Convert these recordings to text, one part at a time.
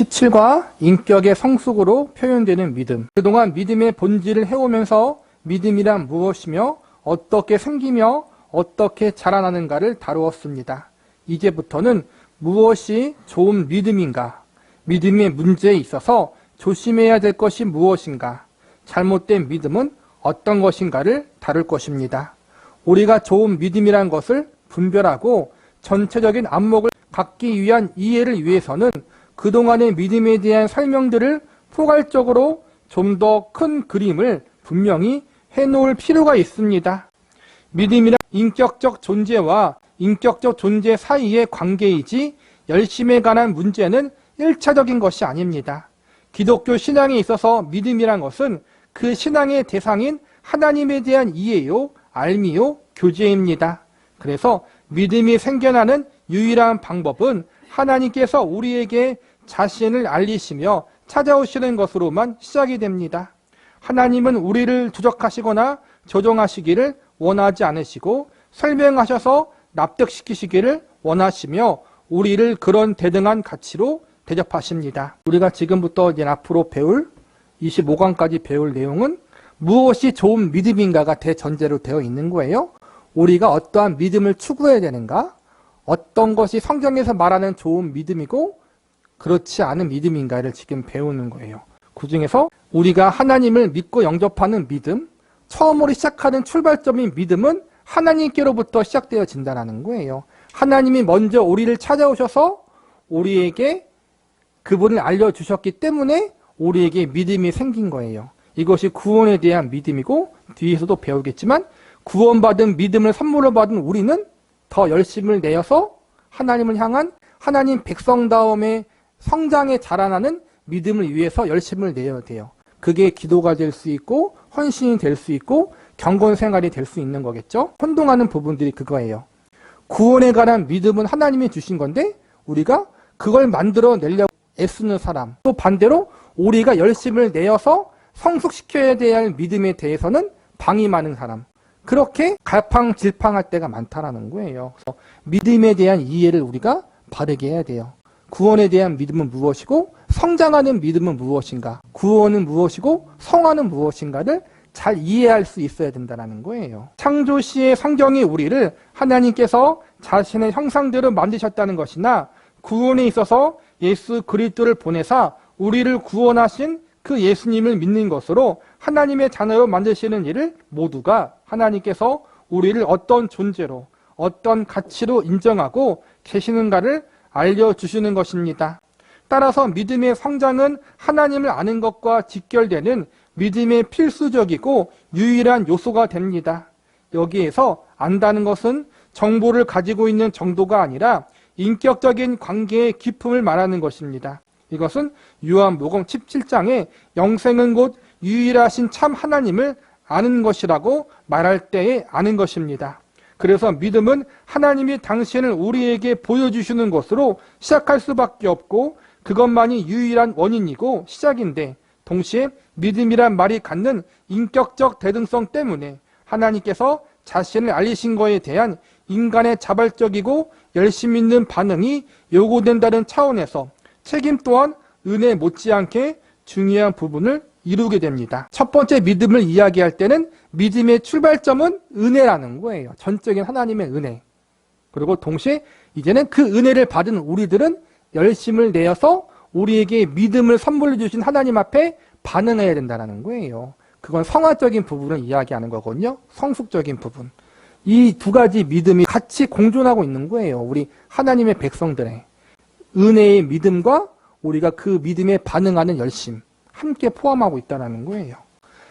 시칠과 인격의 성숙으로 표현되는 믿음. 그동안 믿음의 본질을 해오면서 믿음이란 무엇이며 어떻게 생기며 어떻게 자라나는가를 다루었습니다. 이제부터는 무엇이 좋은 믿음인가, 믿음의 문제에 있어서 조심해야 될 것이 무엇인가, 잘못된 믿음은 어떤 것인가를 다룰 것입니다. 우리가 좋은 믿음이란 것을 분별하고 전체적인 안목을 갖기 위한 이해를 위해서는 그동안의 믿음에 대한 설명들을 포괄적으로 좀 더 큰 그림을 분명히 해놓을 필요가 있습니다. 믿음이란 인격적 존재와 인격적 존재 사이의 관계이지 열심에 관한 문제는 1차적인 것이 아닙니다. 기독교 신앙에 있어서 믿음이란 것은 그 신앙의 대상인 하나님에 대한 이해요, 알미요, 교제입니다. 그래서 믿음이 생겨나는 유일한 방법은 하나님께서 우리에게 자신을 알리시며 찾아오시는 것으로만 시작이 됩니다. 하나님은 우리를 조작하시거나 조종하시기를 원하지 않으시고 설명하셔서 납득시키시기를 원하시며 우리를 그런 대등한 가치로 대접하십니다. 우리가 지금부터 이제 앞으로 배울 25강까지 배울 내용은 무엇이 좋은 믿음인가가 대전제로 되어 있는 거예요. 우리가 어떠한 믿음을 추구해야 되는가, 어떤 것이 성경에서 말하는 좋은 믿음이고 그렇지 않은 믿음인가를 지금 배우는 거예요. 그 중에서 우리가 하나님을 믿고 영접하는 믿음, 처음으로 시작하는 출발점인 믿음은 하나님께로부터 시작되어진다는 거예요. 하나님이 먼저 우리를 찾아오셔서 우리에게 그분을 알려주셨기 때문에 우리에게 믿음이 생긴 거예요. 이것이 구원에 대한 믿음이고 뒤에서도 배우겠지만 구원받은 믿음을 선물로 받은 우리는 더 열심을 내어서 하나님을 향한 하나님 백성다움의 성장에 자라나는 믿음을 위해서 열심을 내야 돼요. 그게 기도가 될 수 있고 헌신이 될 수 있고 경건 생활이 될 수 있는 거겠죠. 혼동하는 부분들이 그거예요. 구원에 관한 믿음은 하나님이 주신 건데 우리가 그걸 만들어내려고 애쓰는 사람, 또 반대로 우리가 열심을 내어서 성숙시켜야 될 믿음에 대해서는 방임하는 사람, 그렇게 갈팡질팡할 때가 많다라는 거예요. 그래서 믿음에 대한 이해를 우리가 바르게 해야 돼요. 구원에 대한 믿음은 무엇이고 성장하는 믿음은 무엇인가, 구원은 무엇이고 성화는 무엇인가를 잘 이해할 수 있어야 된다는 거예요. 창조시의 성경이 우리를 하나님께서 자신의 형상대로 만드셨다는 것이나 구원에 있어서 예수 그리스도를 보내사 우리를 구원하신 그 예수님을 믿는 것으로 하나님의 자녀로 만드시는 일을 모두가 하나님께서 우리를 어떤 존재로 어떤 가치로 인정하고 계시는가를 알려주시는 것입니다. 따라서 믿음의 성장은 하나님을 아는 것과 직결되는 믿음의 필수적이고 유일한 요소가 됩니다. 여기에서 안다는 것은 정보를 가지고 있는 정도가 아니라 인격적인 관계의 깊음을 말하는 것입니다. 이것은 요한복음 17장에 영생은 곧 유일하신 참 하나님을 아는 것이라고 말할 때에 아는 것입니다. 그래서 믿음은 하나님이 당신을 우리에게 보여주시는 것으로 시작할 수밖에 없고 그것만이 유일한 원인이고 시작인데 동시에 믿음이란 말이 갖는 인격적 대등성 때문에 하나님께서 자신을 알리신 것에 대한 인간의 자발적이고 열심 있는 반응이 요구된다는 차원에서 책임 또한 은혜 못지않게 중요한 부분을 이루게 됩니다. 첫 번째 믿음을 이야기할 때는 믿음의 출발점은 은혜라는 거예요. 전적인 하나님의 은혜. 그리고 동시에 이제는 그 은혜를 받은 우리들은 열심을 내어서 우리에게 믿음을 선물로 주신 하나님 앞에 반응해야 된다는 거예요. 그건 성화적인 부분을 이야기하는 거거든요. 성숙적인 부분. 이 두 가지 믿음이 같이 공존하고 있는 거예요. 우리 하나님의 백성들의 은혜의 믿음과 우리가 그 믿음에 반응하는 열심 함께 포함하고 있다는 거예요.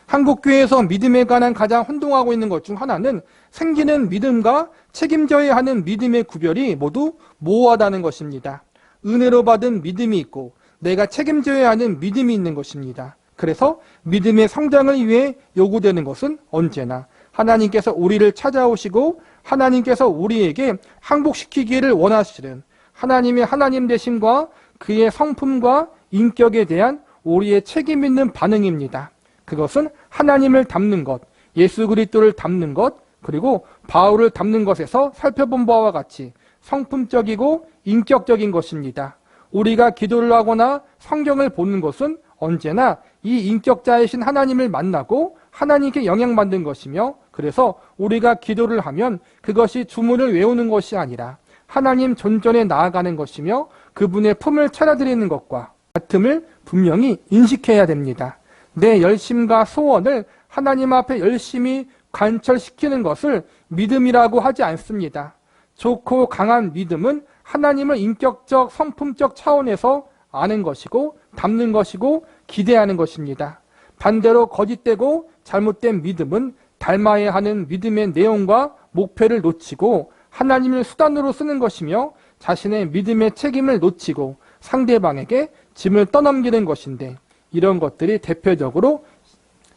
한국교회에서 믿음에 관한 가장 혼동하고 있는 것 중 하나는 생기는 믿음과 책임져야 하는 믿음의 구별이 모두 모호하다는 것입니다. 은혜로 받은 믿음이 있고 내가 책임져야 하는 믿음이 있는 것입니다. 그래서 믿음의 성장을 위해 요구되는 것은 언제나 하나님께서 우리를 찾아오시고 하나님께서 우리에게 항복시키기를 원하시는 하나님의 하나님 되심과 그의 성품과 인격에 대한 우리의 책임 있는 반응입니다. 그것은 하나님을 닮는 것, 예수 그리스도를 닮는 것, 그리고 바울을 닮는 것에서 살펴본 바와 같이 성품적이고 인격적인 것입니다. 우리가 기도를 하거나 성경을 보는 것은 언제나 이 인격자이신 하나님을 만나고 하나님께 영향받는 것이며, 그래서 우리가 기도를 하면 그것이 주문을 외우는 것이 아니라 하나님 존전에 나아가는 것이며 그분의 품을 찾아드리는 것과 같음을 분명히 인식해야 됩니다. 내 열심과 소원을 하나님 앞에 열심히 관철시키는 것을 믿음이라고 하지 않습니다. 좋고 강한 믿음은 하나님을 인격적, 성품적 차원에서 아는 것이고 담는 것이고 기대하는 것입니다. 반대로 거짓되고 잘못된 믿음은 닮아야 하는 믿음의 내용과 목표를 놓치고 하나님을 수단으로 쓰는 것이며 자신의 믿음의 책임을 놓치고 상대방에게 짐을 떠넘기는 것인데, 이런 것들이 대표적으로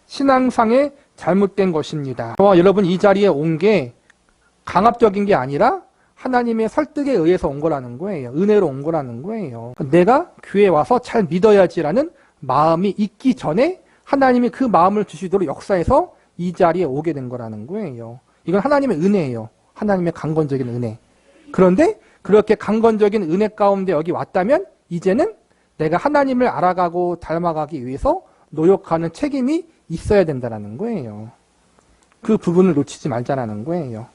신앙상의 잘못된 것입니다. 저와 여러분 이 자리에 온 게 강압적인 게 아니라 하나님의 설득에 의해서 온 거라는 거예요. 은혜로 온 거라는 거예요. 내가 교회에 와서 잘 믿어야지라는 마음이 있기 전에 하나님이 그 마음을 주시도록 역사해서 이 자리에 오게 된 거라는 거예요. 이건 하나님의 은혜예요. 하나님의 강건적인 은혜. 그런데 그렇게 강건적인 은혜 가운데 여기 왔다면 이제는 내가 하나님을 알아가고 닮아가기 위해서 노력하는 책임이 있어야 된다는 거예요. 그 부분을 놓치지 말자라는 거예요.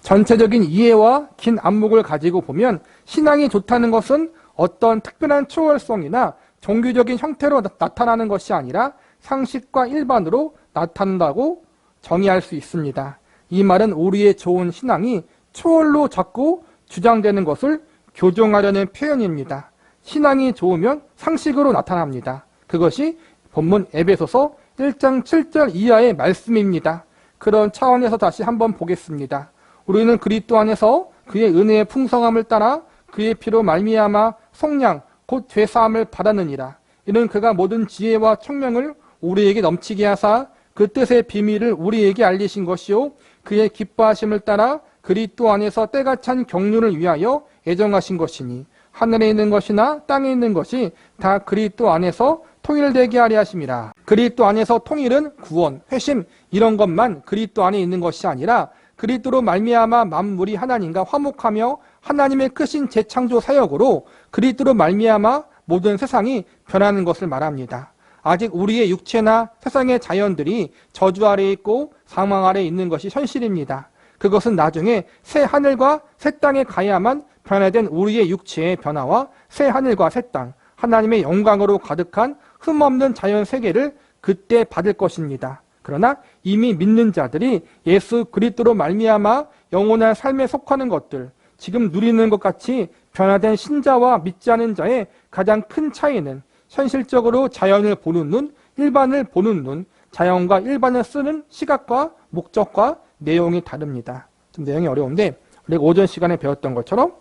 전체적인 이해와 긴 안목을 가지고 보면 신앙이 좋다는 것은 어떤 특별한 초월성이나 종교적인 형태로 나타나는 것이 아니라 상식과 일반으로 나타난다고 정의할 수 있습니다. 이 말은 우리의 좋은 신앙이 초월로 자꾸 주장되는 것을 교정하려는 표현입니다. 신앙이 좋으면 상식으로 나타납니다. 그것이 본문 에베소서 1장 7절 이하의 말씀입니다. 그런 차원에서 다시 한번 보겠습니다. 우리는 그리스도 안에서 그의 은혜의 풍성함을 따라 그의 피로 말미암아 속량 곧 죄사함을 받았느니라. 이는 그가 모든 지혜와 총명을 우리에게 넘치게 하사 그 뜻의 비밀을 우리에게 알리신 것이요 그의 기뻐하심을 따라 그리스도 안에서 때가 찬 경륜을 위하여 애정하신 것이니 하늘에 있는 것이나 땅에 있는 것이 다 그리스도 안에서 통일되게 하려 하심이라. 그리스도 안에서 통일은 구원, 회심 이런 것만 그리스도 안에 있는 것이 아니라 그리스도로 말미암아 만물이 하나님과 화목하며 하나님의 크신 재창조 사역으로 그리스도로 말미암아 모든 세상이 변하는 것을 말합니다. 아직 우리의 육체나 세상의 자연들이 저주 아래에 있고 사망 아래에 있는 것이 현실입니다. 그것은 나중에 새 하늘과 새 땅에 가야만 변화된 우리의 육체의 변화와 새 하늘과 새 땅, 하나님의 영광으로 가득한 흠없는 자연 세계를 그때 받을 것입니다. 그러나 이미 믿는 자들이 예수 그리스도로 말미암아 영원한 삶에 속하는 것들, 지금 누리는 것 같이 변화된 신자와 믿지 않은 자의 가장 큰 차이는 현실적으로 자연을 보는 눈, 일반을 보는 눈, 자연과 일반을 쓰는 시각과 목적과 내용이 다릅니다. 좀 내용이 어려운데 우리가 오전 시간에 배웠던 것처럼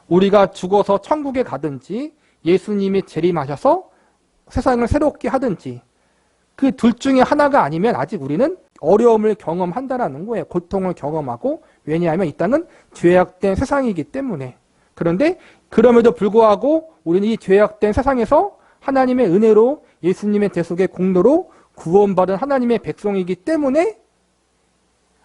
우리가 죽어서 천국에 가든지 예수님이 재림하셔서 세상을 새롭게 하든지 그 둘 중에 하나가 아니면 아직 우리는 어려움을 경험한다라는 거예요. 고통을 경험하고, 왜냐하면 이 땅은 죄악된 세상이기 때문에. 그런데 그럼에도 불구하고 우리는 이 죄악된 세상에서 하나님의 은혜로 예수님의 대속의 공로로 구원받은 하나님의 백성이기 때문에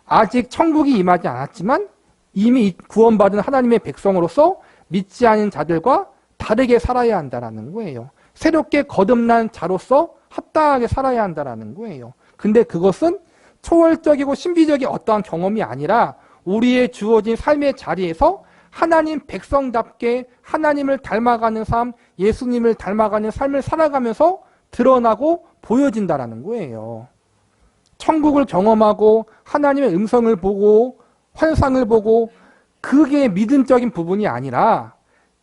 아직 천국이 임하지 않았지만 이미 구원받은 하나님의 백성으로서 믿지 않은 자들과 다르게 살아야 한다는 거예요. 새롭게 거듭난 자로서 합당하게 살아야 한다는 거예요. 근데 그것은 초월적이고 신비적인 어떠한 경험이 아니라 우리의 주어진 삶의 자리에서 하나님 백성답게 하나님을 닮아가는 삶, 예수님을 닮아가는 삶을 살아가면서 드러나고 보여진다는 거예요. 천국을 경험하고 하나님의 음성을 보고 환상을 보고 그게 믿음적인 부분이 아니라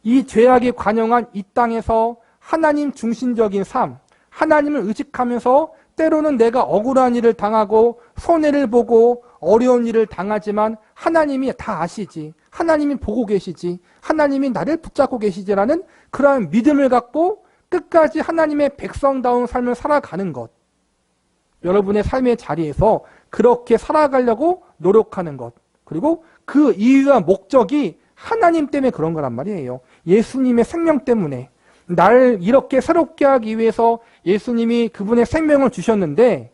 이 죄악이 관영한 이 땅에서 하나님 중심적인 삶, 하나님을 의식하면서 때로는 내가 억울한 일을 당하고 손해를 보고 어려운 일을 당하지만 하나님이 다 아시지, 하나님이 보고 계시지, 하나님이 나를 붙잡고 계시지라는 그러한 믿음을 갖고 끝까지 하나님의 백성다운 삶을 살아가는 것, 여러분의 삶의 자리에서 그렇게 살아가려고 노력하는 것, 그리고 그 이유와 목적이 하나님 때문에 그런 거란 말이에요. 예수님의 생명 때문에. 나를 이렇게 새롭게 하기 위해서 예수님이 그분의 생명을 주셨는데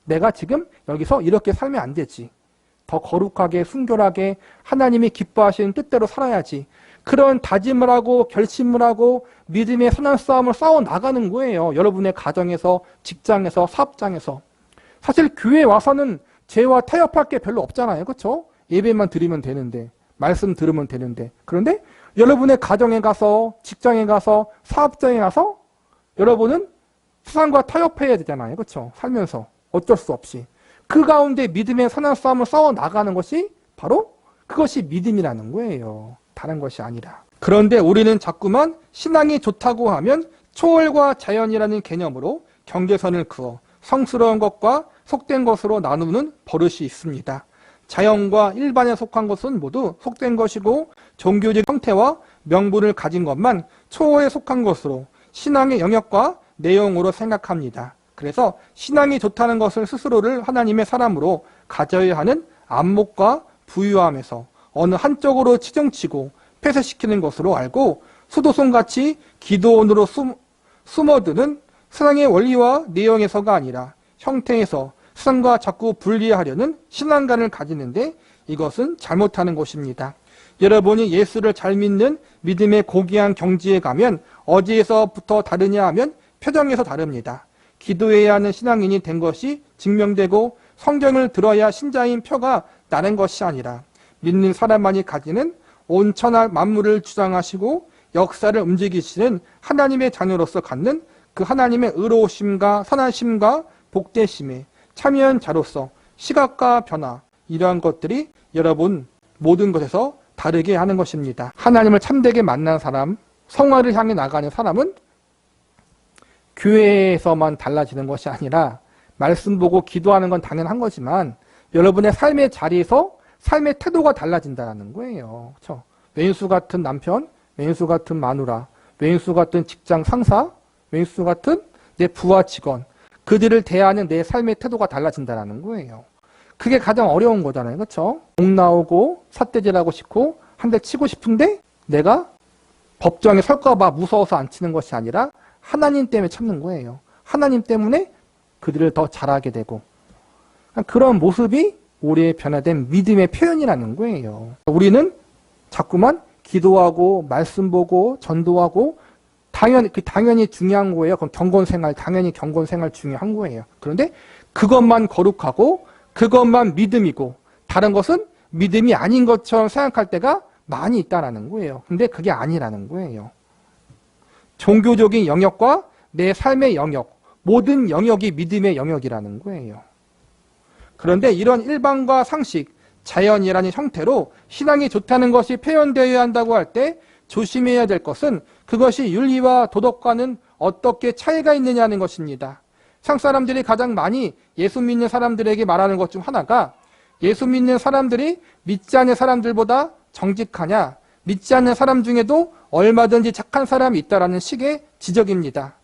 내가 지금 여기서 이렇게 살면 안 되지. 더 거룩하게 순결하게 하나님이 기뻐하시는 뜻대로 살아야지. 그런 다짐을 하고 결심을 하고 믿음의 선한 싸움을 싸워 나가는 거예요. 여러분의 가정에서, 직장에서, 사업장에서. 사실 교회에 와서는 죄와 타협할 게 별로 없잖아요. 그렇죠? 예배만 드리면 되는데, 말씀 들으면 되는데. 그런데 여러분의 가정에 가서, 직장에 가서, 사업장에 가서 여러분은 세상과 타협해야 되잖아요. 그렇죠? 살면서 어쩔 수 없이. 그 가운데 믿음의 선한 싸움을 싸워 나가는 것이 바로 그것이 믿음이라는 거예요. 다른 것이 아니라. 그런데 우리는 자꾸만 신앙이 좋다고 하면 초월과 자연이라는 개념으로 경계선을 그어 성스러운 것과 속된 것으로 나누는 버릇이 있습니다. 자연과 일반에 속한 것은 모두 속된 것이고 종교적 형태와 명분을 가진 것만 초월에 속한 것으로 신앙의 영역과 내용으로 생각합니다. 그래서 신앙이 좋다는 것을 스스로를 하나님의 사람으로 가져야 하는 안목과 부유함에서 어느 한쪽으로 치정치고 폐쇄시키는 것으로 알고 수도송같이 기도원으로 숨어드는 신앙의 원리와 내용에서가 아니라 형태에서 세상과 자꾸 분리하려는 신앙관을 가지는데 이것은 잘못하는 것입니다. 여러분이 예수를 잘 믿는 믿음의 고귀한 경지에 가면 어디에서부터 다르냐 하면 표정에서 다릅니다. 기도해야 하는 신앙인이 된 것이 증명되고 성경을 들어야 신자인 표가 나는 것이 아니라 믿는 사람만이 가지는 온 천하 만물을 주장하시고 역사를 움직이시는 하나님의 자녀로서 갖는 그 하나님의 의로우심과 선하심과 복되심에 참여한 자로서 시각과 변화 이러한 것들이 여러분 모든 것에서 다르게 하는 것입니다. 하나님을 참되게 만난 사람, 성화를 향해 나가는 사람은 교회에서만 달라지는 것이 아니라 말씀 보고 기도하는 건 당연한 거지만 여러분의 삶의 자리에서 삶의 태도가 달라진다는 거예요. 그렇죠? 왼수 같은 남편, 왼수 같은 마누라, 왼수 같은 직장 상사, 왼수 같은 내 부하 직원, 그들을 대하는 내 삶의 태도가 달라진다는 거예요. 그게 가장 어려운 거잖아요. 그렇죠? 욕 나오고 삿대질하고 싶고 한 대 치고 싶은데 내가 법정에 설까 봐 무서워서 안 치는 것이 아니라 하나님 때문에 참는 거예요. 하나님 때문에 그들을 더 잘하게 되고 그런 모습이 우리의 변화된 믿음의 표현이라는 거예요. 우리는 자꾸만 기도하고 말씀 보고 전도하고 당연히 중요한 거예요. 그럼 경건생활, 당연히 경건생활 중요한 거예요. 그런데 그것만 거룩하고 그것만 믿음이고 다른 것은 믿음이 아닌 것처럼 생각할 때가 많이 있다라는 거예요. 근데 그게 아니라는 거예요. 종교적인 영역과 내 삶의 영역, 모든 영역이 믿음의 영역이라는 거예요. 그런데 이런 일반과 상식, 자연이라는 형태로 신앙이 좋다는 것이 표현되어야 한다고 할 때 조심해야 될 것은 그것이 윤리와 도덕과는 어떻게 차이가 있느냐는 것입니다. 세상 사람들이 가장 많이 예수 믿는 사람들에게 말하는 것 중 하나가 예수 믿는 사람들이 믿지 않는 사람들보다 정직하냐, 믿지 않는 사람 중에도 얼마든지 착한 사람이 있다라는 식의 지적입니다.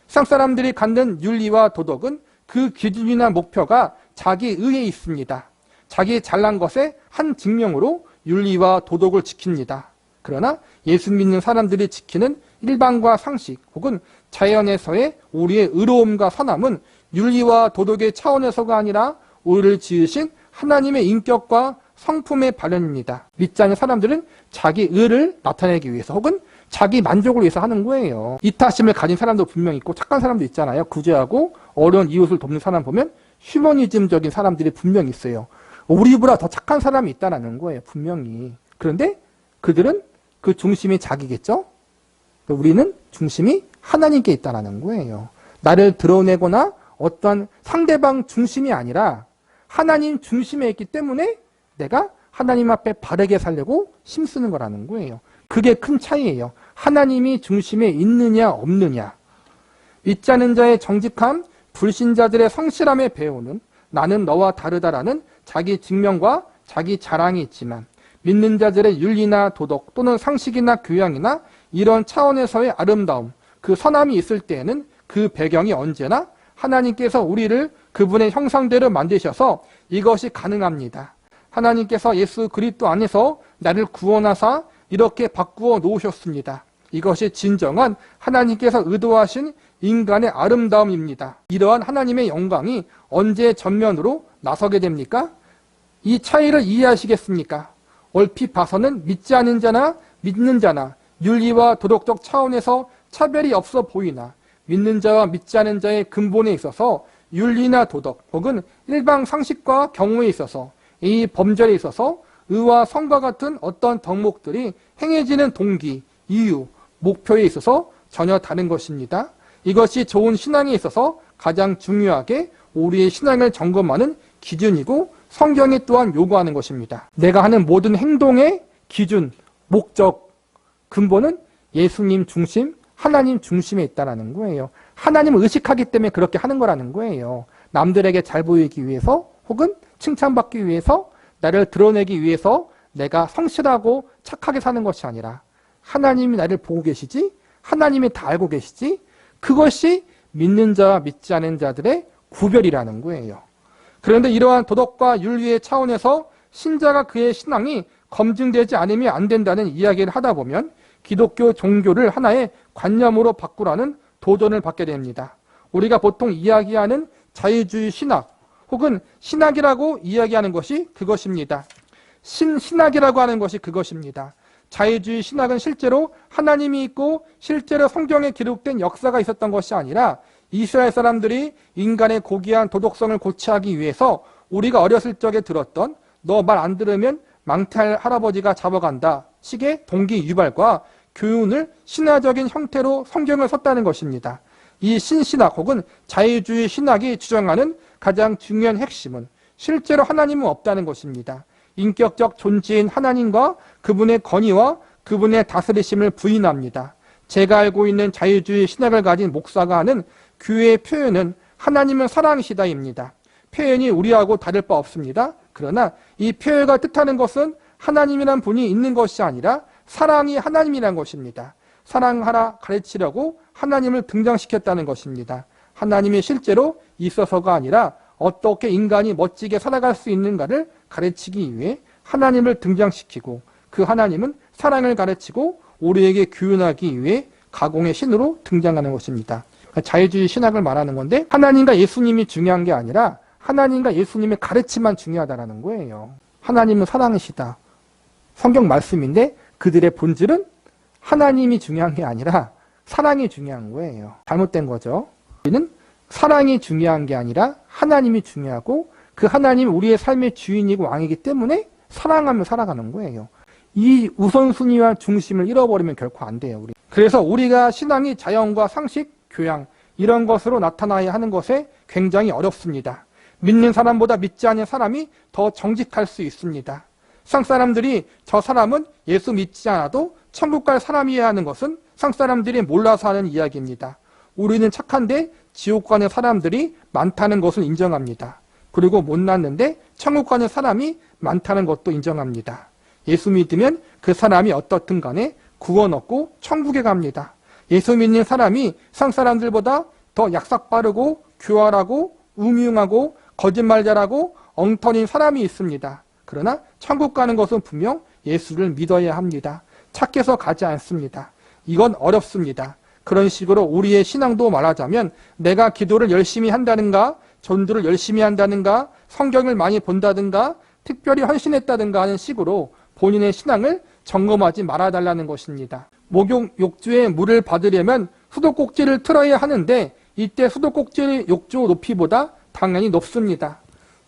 세상 사람들이 갖는 윤리와 도덕은 그 기준이나 목표가 자기 의에 있습니다. 자기 잘난 것의 한 증명으로 윤리와 도덕을 지킵니다. 그러나 예수 믿는 사람들이 지키는 일반과 상식 혹은 자연에서의 우리의 의로움과 선함은 윤리와 도덕의 차원에서가 아니라 우리를 지으신 하나님의 인격과 성품의 발현입니다. 믿지 않는 사람들은 자기 의를 나타내기 위해서 혹은 자기 만족을 위해서 하는 거예요. 이타심을 가진 사람도 분명히 있고 착한 사람도 있잖아요. 구제하고 어려운 이웃을 돕는 사람 보면 휴머니즘적인 사람들이 분명히 있어요. 우리보다 더 착한 사람이 있다는 거예요. 분명히. 그런데 그들은 그 중심이 자기겠죠? 우리는 중심이 하나님께 있다는 거예요. 나를 드러내거나 어떤 상대방 중심이 아니라 하나님 중심에 있기 때문에 내가 하나님 앞에 바르게 살려고 힘쓰는 거라는 거예요. 그게 큰 차이예요. 하나님이 중심에 있느냐 없느냐. 믿지 않는 자의 정직함, 불신자들의 성실함에 배우는 나는 너와 다르다라는 자기 증명과 자기 자랑이 있지만 믿는 자들의 윤리나 도덕 또는 상식이나 교양이나 이런 차원에서의 아름다움, 그 선함이 있을 때에는 그 배경이 언제나 하나님께서 우리를 그분의 형상대로 만드셔서 이것이 가능합니다. 하나님께서 예수 그리스도 안에서 나를 구원하사 이렇게 바꾸어 놓으셨습니다. 이것이 진정한 하나님께서 의도하신 인간의 아름다움입니다. 이러한 하나님의 영광이 언제 전면으로 나서게 됩니까? 이 차이를 이해하시겠습니까? 얼핏 봐서는 믿지 않는 자나 믿는 자나 윤리와 도덕적 차원에서 차별이 없어 보이나 믿는 자와 믿지 않은 자의 근본에 있어서 윤리나 도덕 혹은 일방 상식과 경우에 있어서 이 범절에 있어서 의와 성과 같은 어떤 덕목들이 행해지는 동기, 이유, 목표에 있어서 전혀 다른 것입니다. 이것이 좋은 신앙에 있어서 가장 중요하게 우리의 신앙을 점검하는 기준이고 성경이 또한 요구하는 것입니다. 내가 하는 모든 행동의 기준, 목적, 근본은 예수님 중심, 하나님 중심에 있다는 거예요. 하나님을 의식하기 때문에 그렇게 하는 거라는 거예요. 남들에게 잘 보이기 위해서 혹은 칭찬받기 위해서 나를 드러내기 위해서 내가 성실하고 착하게 사는 것이 아니라 하나님이 나를 보고 계시지, 하나님이 다 알고 계시지, 그것이 믿는 자와 믿지 않은 자들의 구별이라는 거예요. 그런데 이러한 도덕과 윤리의 차원에서 신자가 그의 신앙이 검증되지 않으면 안 된다는 이야기를 하다 보면 기독교 종교를 하나의 관념으로 바꾸라는 도전을 받게 됩니다. 우리가 보통 이야기하는 자유주의 신학 혹은 신학이라고 이야기하는 것이 그것입니다. 신학이라고 하는 것이 그것입니다. 자유주의 신학은 실제로 하나님이 있고 실제로 성경에 기록된 역사가 있었던 것이 아니라 이스라엘 사람들이 인간의 고귀한 도덕성을 고취하기 위해서 우리가 어렸을 적에 들었던 너 말 안 들으면 망태할 할아버지가 잡아간다 식의 동기 유발과 교훈을 신화적인 형태로 성경을 썼다는 것입니다. 이 신신학 혹은 자유주의 신학이 주장하는 가장 중요한 핵심은 실제로 하나님은 없다는 것입니다. 인격적 존재인 하나님과 그분의 권위와 그분의 다스리심을 부인합니다. 제가 알고 있는 자유주의 신학을 가진 목사가 하는 교회의 표현은 하나님은 사랑이시다입니다. 표현이 우리하고 다를 바 없습니다. 그러나 이 표현가 뜻하는 것은 하나님이란 분이 있는 것이 아니라 사랑이 하나님이란 것입니다. 사랑하라 가르치려고 하나님을 등장시켰다는 것입니다. 하나님이 실제로 있어서가 아니라 어떻게 인간이 멋지게 살아갈 수 있는가를 가르치기 위해 하나님을 등장시키고 그 하나님은 사랑을 가르치고 우리에게 교훈하기 위해 가공의 신으로 등장하는 것입니다. 자유주의 신학을 말하는 건데 하나님과 예수님이 중요한 게 아니라 하나님과 예수님의 가르침만 중요하다는 거예요. 하나님은 사랑이시다. 성경 말씀인데 그들의 본질은 하나님이 중요한 게 아니라 사랑이 중요한 거예요. 잘못된 거죠. 우리는 사랑이 중요한 게 아니라 하나님이 중요하고 그 하나님이 우리의 삶의 주인이고 왕이기 때문에 사랑하며 살아가는 거예요. 이 우선순위와 중심을 잃어버리면 결코 안 돼요. 그래서 우리가 신앙이 자연과 상식, 교양 이런 것으로 나타나야 하는 것에 굉장히 어렵습니다. 믿는 사람보다 믿지 않는 사람이 더 정직할 수 있습니다. 세상 사람들이 저 사람은 예수 믿지 않아도 천국 갈 사람이어야 하는 것은 세상 사람들이 몰라서 하는 이야기입니다. 우리는 착한데 지옥 가는 사람들이 많다는 것을 인정합니다. 그리고 못났는데 천국 가는 사람이 많다는 것도 인정합니다. 예수 믿으면 그 사람이 어떻든 간에 구원 얻고 천국에 갑니다. 예수 믿는 사람이 세상 사람들보다 더 약삭 빠르고 교활하고 음흉하고 거짓말 잘하고 엉터리인 사람이 있습니다. 그러나 천국 가는 것은 분명 예수를 믿어야 합니다. 착해서 가지 않습니다. 이건 어렵습니다. 그런 식으로 우리의 신앙도 말하자면 내가 기도를 열심히 한다든가 전도를 열심히 한다든가 성경을 많이 본다든가 특별히 헌신했다든가 하는 식으로 본인의 신앙을 점검하지 말아달라는 것입니다. 목욕 욕조에 물을 받으려면 수도꼭지를 틀어야 하는데 이때 수도꼭지의 욕조 높이보다 당연히 높습니다.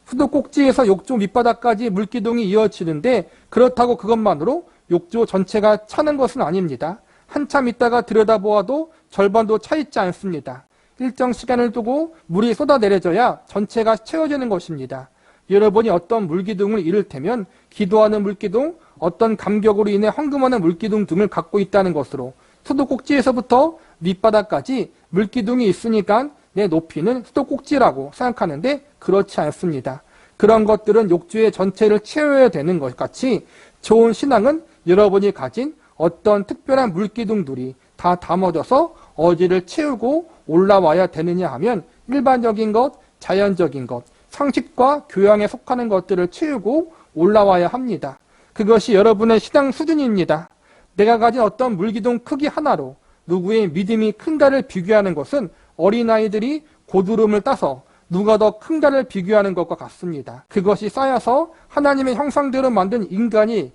수도꼭지에서 욕조 밑바닥까지 물기둥이 이어지는데 그렇다고 그것만으로 욕조 전체가 차는 것은 아닙니다. 한참 있다가 들여다보아도 절반도 차 있지 않습니다. 일정 시간을 두고 물이 쏟아내려져야 전체가 채워지는 것입니다. 여러분이 어떤 물기둥을 이를테면 기도하는 물기둥, 어떤 감격으로 인해 헌금하는 물기둥 등을 갖고 있다는 것으로 수도꼭지에서부터 밑바닥까지 물기둥이 있으니까 내 높이는 수도꼭지라고 생각하는데 그렇지 않습니다. 그런 것들은 욕조의 전체를 채워야 되는 것 같이 좋은 신앙은 여러분이 가진 어떤 특별한 물기둥들이 다 담아져서 어디를 채우고 올라와야 되느냐 하면 일반적인 것, 자연적인 것, 상식과 교양에 속하는 것들을 채우고 올라와야 합니다. 그것이 여러분의 신앙 수준입니다. 내가 가진 어떤 물기둥 크기 하나로 누구의 믿음이 큰가를 비교하는 것은 어린아이들이 고드름을 따서 누가 더 큰가를 비교하는 것과 같습니다. 그것이 쌓여서 하나님의 형상대로 만든 인간이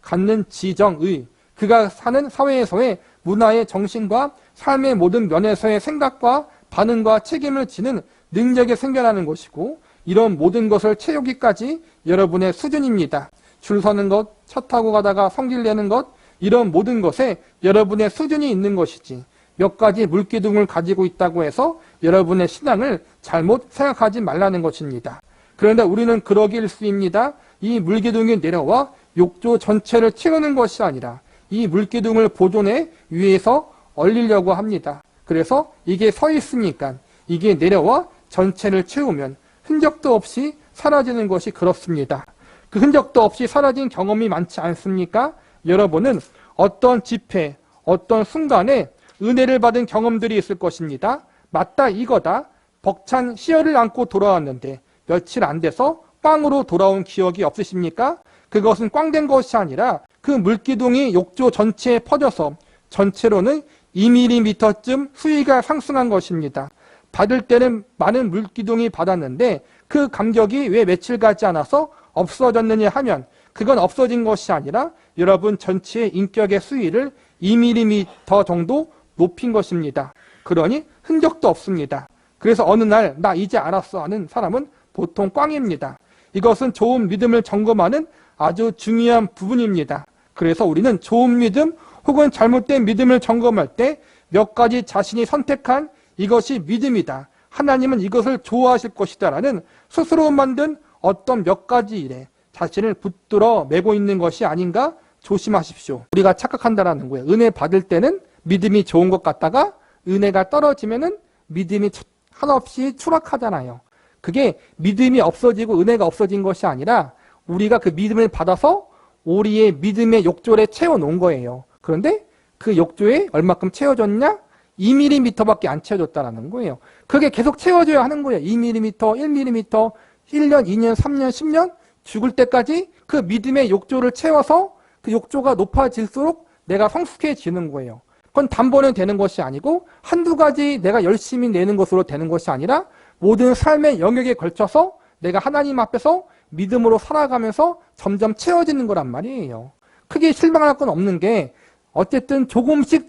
갖는 지정의 그가 사는 사회에서의 문화의 정신과 삶의 모든 면에서의 생각과 반응과 책임을 지는 능력이 생겨나는 것이고, 이런 모든 것을 채우기까지 여러분의 수준입니다. 줄 서는 것, 차 타고 가다가 성질 내는 것, 이런 모든 것에 여러분의 수준이 있는 것이지, 몇 가지 물기둥을 가지고 있다고 해서 여러분의 신앙을 잘못 생각하지 말라는 것입니다. 그런데 우리는 그러기 일쑤입니다. 이 물기둥이 내려와 욕조 전체를 채우는 것이 아니라 이 물기둥을 보존해 위에서 얼리려고 합니다. 그래서 이게 서 있으니까 이게 내려와 전체를 채우면 흔적도 없이 사라지는 것이 그렇습니다. 그 흔적도 없이 사라진 경험이 많지 않습니까? 여러분은 어떤 집회, 어떤 순간에 은혜를 받은 경험들이 있을 것입니다. 맞다 이거다. 벅찬 시열을 안고 돌아왔는데 며칠 안 돼서 꽝으로 돌아온 기억이 없으십니까? 그것은 꽝된 것이 아니라 그 물기둥이 욕조 전체에 퍼져서 전체로는 2mm쯤 수위가 상승한 것입니다. 받을 때는 많은 물기둥이 받았는데 그 감격이 왜 며칠 가지 않아서 없어졌느냐 하면 그건 없어진 것이 아니라 여러분 전체의 인격의 수위를 2mm 정도 높인 것입니다. 그러니 흔적도 없습니다. 그래서 어느 날 나 이제 알았어 하는 사람은 보통 꽝입니다. 이것은 좋은 믿음을 점검하는 아주 중요한 부분입니다. 그래서 우리는 좋은 믿음 혹은 잘못된 믿음을 점검할 때 몇 가지 자신이 선택한 이것이 믿음이다. 하나님은 이것을 좋아하실 것이다 라는 스스로 만든 어떤 몇 가지 일에 자신을 붙들어 매고 있는 것이 아닌가 조심하십시오. 우리가 착각한다라는 거예요. 은혜 받을 때는 믿음이 좋은 것 같다가 은혜가 떨어지면은 믿음이 한없이 추락하잖아요. 그게 믿음이 없어지고 은혜가 없어진 것이 아니라 우리가 그 믿음을 받아서 우리의 믿음의 욕조에 채워놓은 거예요. 그런데 그 욕조에 얼마큼 채워졌냐? 2mm밖에 안 채워졌다는 거예요. 그게 계속 채워져야 하는 거예요. 2mm, 1mm, 1년, 2년, 3년, 10년 죽을 때까지 그 믿음의 욕조를 채워서 그 욕조가 높아질수록 내가 성숙해지는 거예요. 그건 단번에 되는 것이 아니고 한두 가지 내가 열심히 내는 것으로 되는 것이 아니라 모든 삶의 영역에 걸쳐서 내가 하나님 앞에서 믿음으로 살아가면서 점점 채워지는 거란 말이에요. 크게 실망할 건 없는 게 어쨌든 조금씩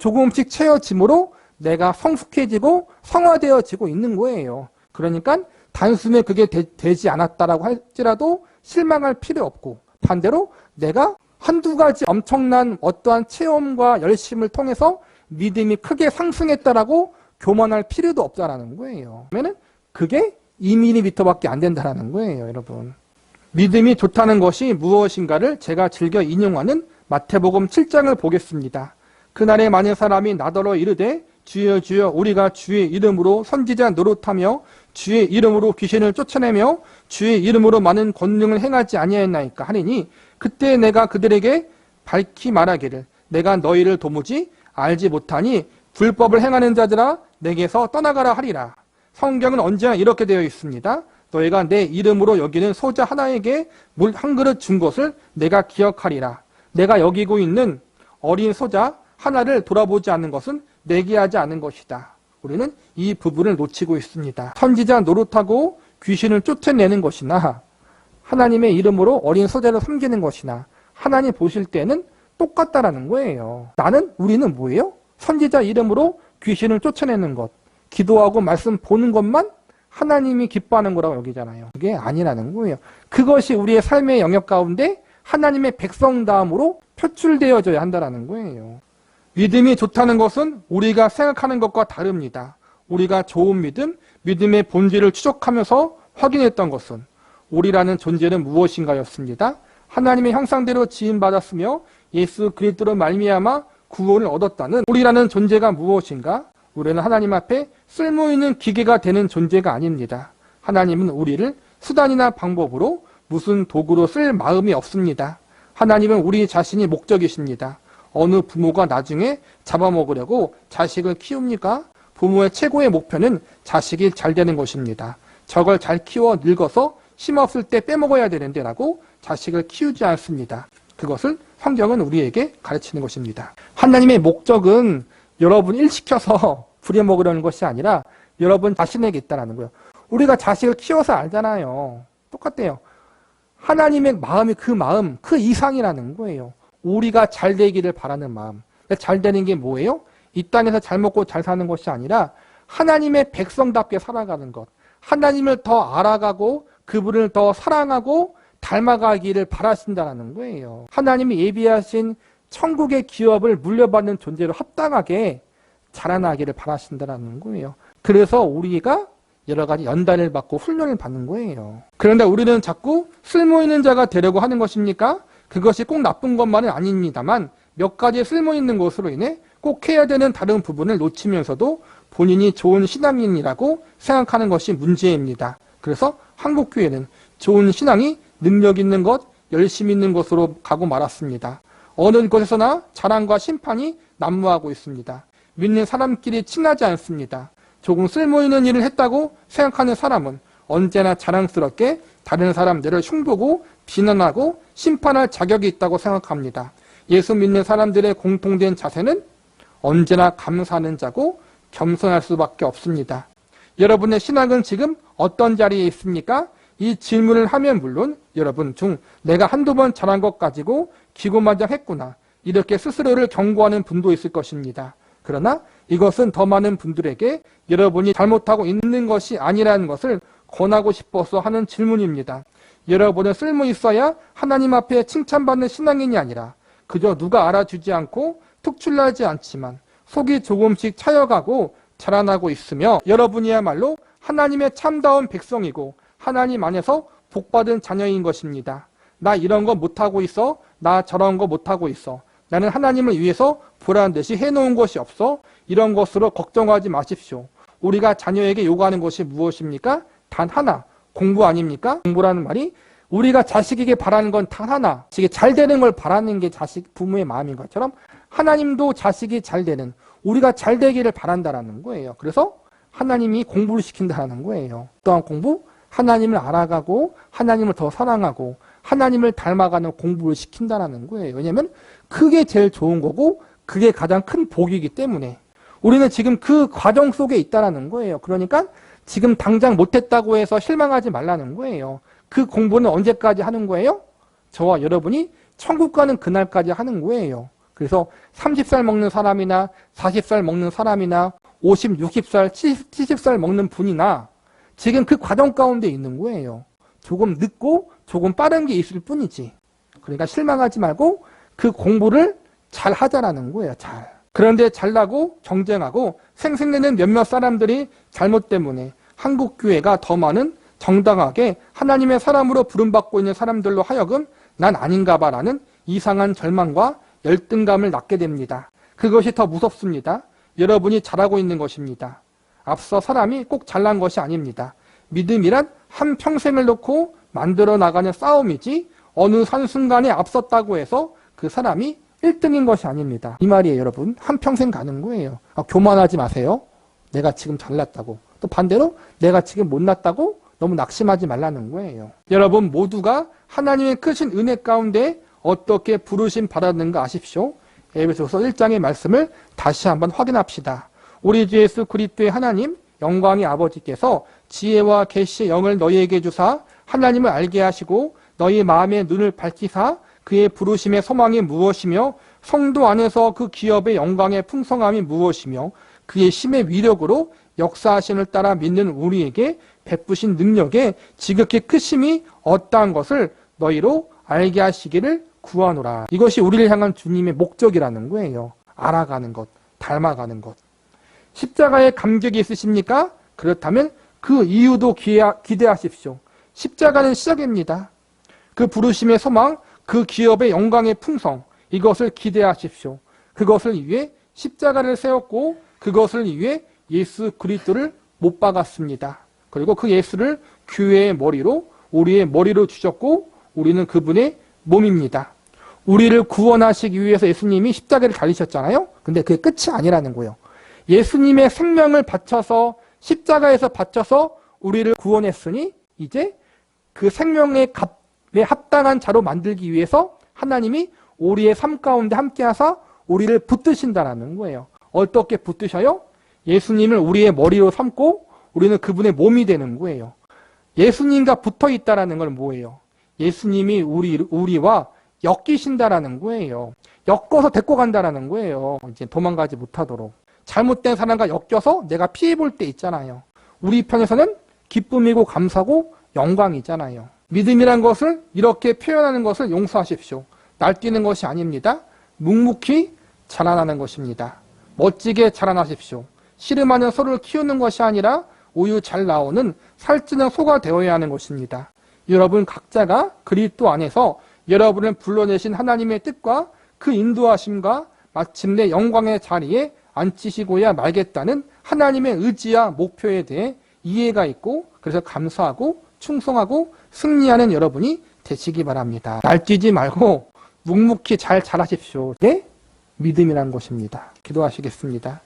채워짐으로 내가 성숙해지고 성화되어지고 있는 거예요. 그러니까 단숨에 그게 되지 않았다라고 할지라도 실망할 필요 없고, 반대로 내가 한두 가지 엄청난 어떠한 체험과 열심을 통해서 믿음이 크게 상승했다라고 교만할 필요도 없다라는 거예요. 그러면 그게 2mm밖에 안 된다라는 거예요, 여러분. 믿음이 좋다는 것이 무엇인가를 제가 즐겨 인용하는 마태복음 7장을 보겠습니다. 그날에 많은 사람이 나더러 이르되 주여 주여 우리가 주의 이름으로 선지자 노릇하며 주의 이름으로 귀신을 쫓아내며 주의 이름으로 많은 권능을 행하지 아니하였나이까 하리니 그때 내가 그들에게 밝히 말하기를 내가 너희를 도무지 알지 못하니 불법을 행하는 자들아 내게서 떠나가라 하리라. 성경은 언제나 이렇게 되어 있습니다. 너희가 내 이름으로 여기는 소자 하나에게 물 한 그릇 준 것을 내가 기억하리라. 내가 여기고 있는 어린 소자 하나를 돌아보지 않는 것은 내게 하지 않은 것이다. 우리는 이 부분을 놓치고 있습니다. 선지자 노릇하고 귀신을 쫓아내는 것이나 하나님의 이름으로 어린 소자를 섬기는 것이나 하나님 보실 때는 똑같다라는 거예요. 우리는 뭐예요? 선지자 이름으로 귀신을 쫓아내는 것, 기도하고 말씀 보는 것만 하나님이 기뻐하는 거라고 여기잖아요. 그게 아니라는 거예요. 그것이 우리의 삶의 영역 가운데 하나님의 백성다움으로 표출되어져야 한다는 거예요. 믿음이 좋다는 것은 우리가 생각하는 것과 다릅니다. 우리가 좋은 믿음, 믿음의 본질을 추적하면서 확인했던 것은 우리라는 존재는 무엇인가였습니다. 하나님의 형상대로 지음받았으며 예수 그리스도로 말미암아 구원을 얻었다는 우리라는 존재가 무엇인가? 우리는 하나님 앞에 쓸모있는 기계가 되는 존재가 아닙니다. 하나님은 우리를 수단이나 방법으로 무슨 도구로 쓸 마음이 없습니다. 하나님은 우리 자신이 목적이십니다. 어느 부모가 나중에 잡아먹으려고 자식을 키웁니까? 부모의 최고의 목표는 자식이 잘 되는 것입니다. 저걸 잘 키워 늙어서 힘없을 때 빼먹어야 되는데 라고 자식을 키우지 않습니다. 그것을 성경은 우리에게 가르치는 것입니다. 하나님의 목적은 여러분 일시켜서 부려먹으려는 것이 아니라 여러분 자신에게 있다는 거예요. 우리가 자식을 키워서 알잖아요. 똑같대요. 하나님의 마음이 그 마음, 그 이상이라는 거예요. 우리가 잘 되기를 바라는 마음. 잘 되는 게 뭐예요? 이 땅에서 잘 먹고 잘 사는 것이 아니라 하나님의 백성답게 살아가는 것. 하나님을 더 알아가고 그분을 더 사랑하고 닮아가기를 바라신다는 거예요. 하나님이 예비하신 천국의 기업을 물려받는 존재로 합당하게 자라나기를 바라신다는 거예요. 그래서 우리가 여러 가지 연단을 받고 훈련을 받는 거예요. 그런데 우리는 자꾸 쓸모있는 자가 되려고 하는 것입니까? 그것이 꼭 나쁜 것만은 아닙니다만 몇 가지 쓸모있는 것으로 인해 꼭 해야 되는 다른 부분을 놓치면서도 본인이 좋은 신앙인이라고 생각하는 것이 문제입니다. 그래서 한국교회는 좋은 신앙이 능력 있는 것, 열심 있는 것으로 가고 말았습니다. 어느 곳에서나 자랑과 심판이 난무하고 있습니다. 믿는 사람끼리 친하지 않습니다. 조금 쓸모있는 일을 했다고 생각하는 사람은 언제나 자랑스럽게 다른 사람들을 흉보고 비난하고 심판할 자격이 있다고 생각합니다. 예수 믿는 사람들의 공통된 자세는 언제나 감사하는 자고 겸손할 수밖에 없습니다. 여러분의 신앙은 지금 어떤 자리에 있습니까? 이 질문을 하면 물론 여러분 중 내가 한두 번 잘한 것 가지고 기고만장했구나 이렇게 스스로를 경고하는 분도 있을 것입니다. 그러나 이것은 더 많은 분들에게 여러분이 잘못하고 있는 것이 아니라는 것을 권하고 싶어서 하는 질문입니다. 여러분은 쓸모 있어야 하나님 앞에 칭찬받는 신앙인이 아니라 그저 누가 알아주지 않고 특출나지 않지만 속이 조금씩 차여가고 자라나고 있으며 여러분이야말로 하나님의 참다운 백성이고 하나님 안에서 복받은 자녀인 것입니다. 나 이런 거 못하고 있어. 나 저런 거 못하고 있어. 나는 하나님을 위해서 보란 듯이 해놓은 것이 없어. 이런 것으로 걱정하지 마십시오. 우리가 자녀에게 요구하는 것이 무엇입니까? 단 하나. 공부 아닙니까? 공부라는 말이 우리가 자식에게 바라는 건 단 하나. 자식이 잘 되는 걸 바라는 게 자식 부모의 마음인 것처럼 하나님도 자식이 잘 되는 우리가 잘 되기를 바란다라는 거예요. 그래서 하나님이 공부를 시킨다는 거예요. 또한 공부? 하나님을 알아가고 하나님을 더 사랑하고 하나님을 닮아가는 공부를 시킨다는 거예요. 왜냐하면 그게 제일 좋은 거고 그게 가장 큰 복이기 때문에 우리는 지금 그 과정 속에 있다는 거예요. 그러니까 지금 당장 못했다고 해서 실망하지 말라는 거예요. 그 공부는 언제까지 하는 거예요? 저와 여러분이 천국 가는 그날까지 하는 거예요. 그래서 30살 먹는 사람이나 40살 먹는 사람이나 50, 60살, 70살 먹는 분이나 지금 그 과정 가운데 있는 거예요. 조금 늦고 조금 빠른 게 있을 뿐이지. 그러니까 실망하지 말고 그 공부를 잘 하자라는 거예요. 잘. 그런데 잘나고 경쟁하고 생색내는 몇몇 사람들이 잘못 때문에 한국 교회가 더 많은 정당하게 하나님의 사람으로 부름받고 있는 사람들로 하여금 난 아닌가 봐라는 이상한 절망과 열등감을 낳게 됩니다. 그것이 더 무섭습니다. 여러분이 잘하고 있는 것입니다. 앞서 사람이 꼭 잘난 것이 아닙니다. 믿음이란 한 평생을 놓고 만들어 나가는 싸움이지 어느 한순간에 앞섰다고 해서 그 사람이 1등인 것이 아닙니다. 이 말이에요, 여러분. 한 평생 가는 거예요. 교만하지 마세요. 내가 지금 잘났다고. 또 반대로 내가 지금 못났다고 너무 낙심하지 말라는 거예요. 여러분 모두가 하나님의 크신 은혜 가운데 어떻게 부르심 받았는가 아십시오. 에베소서 1장의 말씀을 다시 한번 확인합시다. 우리 주 예수 그리스도의 하나님 영광의 아버지께서 지혜와 계시의 영을 너희에게 주사 하나님을 알게 하시고 너희 마음의 눈을 밝히사 그의 부르심의 소망이 무엇이며 성도 안에서 그 기업의 영광의 풍성함이 무엇이며 그의 힘의 위력으로 역사하심을 따라 믿는 우리에게 베푸신 능력의 지극히 크심이 어떠한 것을 너희로 알게 하시기를 구하노라. 이것이 우리를 향한 주님의 목적이라는 거예요. 알아가는 것, 닮아가는 것. 십자가에 감격이 있으십니까? 그렇다면 그 이유도 기대하십시오. 십자가는 시작입니다. 그 부르심의 소망, 그 기업의 영광의 풍성, 이것을 기대하십시오. 그것을 위해 십자가를 세웠고 그것을 위해 예수 그리스도를 못 박았습니다. 그리고 그 예수를 교회의 머리로 우리의 머리로 주셨고 우리는 그분의 몸입니다. 우리를 구원하시기 위해서 예수님이 십자가를 달리셨잖아요. 근데 그게 끝이 아니라는 거예요. 예수님의 생명을 바쳐서 십자가에서 바쳐서 우리를 구원했으니 이제 그 생명의 값에 합당한 자로 만들기 위해서 하나님이 우리의 삶 가운데 함께 하사 우리를 붙드신다는 거예요. 어떻게 붙드셔요? 예수님을 우리의 머리로 삼고 우리는 그분의 몸이 되는 거예요. 예수님과 붙어 있다라는 건 뭐예요? 예수님이 우리와 엮이신다라는 거예요. 엮어서 데리고 간다라는 거예요. 이제 도망가지 못하도록. 잘못된 사람과 엮여서 내가 피해 볼 때 있잖아요. 우리 편에서는 기쁨이고 감사고 영광이잖아요. 믿음이란 것을 이렇게 표현하는 것을 용서하십시오. 날뛰는 것이 아닙니다. 묵묵히 자라나는 것입니다. 멋지게 자라나십시오. 씨름하는 소를 키우는 것이 아니라 우유 잘 나오는 살찌는 소가 되어야 하는 것입니다. 여러분 각자가 그리스도 안에서 여러분을 불러내신 하나님의 뜻과 그 인도하심과 마침내 영광의 자리에 앉히시고야 말겠다는 하나님의 의지와 목표에 대해 이해가 있고 그래서 감사하고 충성하고 승리하는 여러분이 되시기 바랍니다. 날뛰지 말고 묵묵히 잘 자라십시오. 네? 믿음이란 것입니다. 기도하시겠습니다.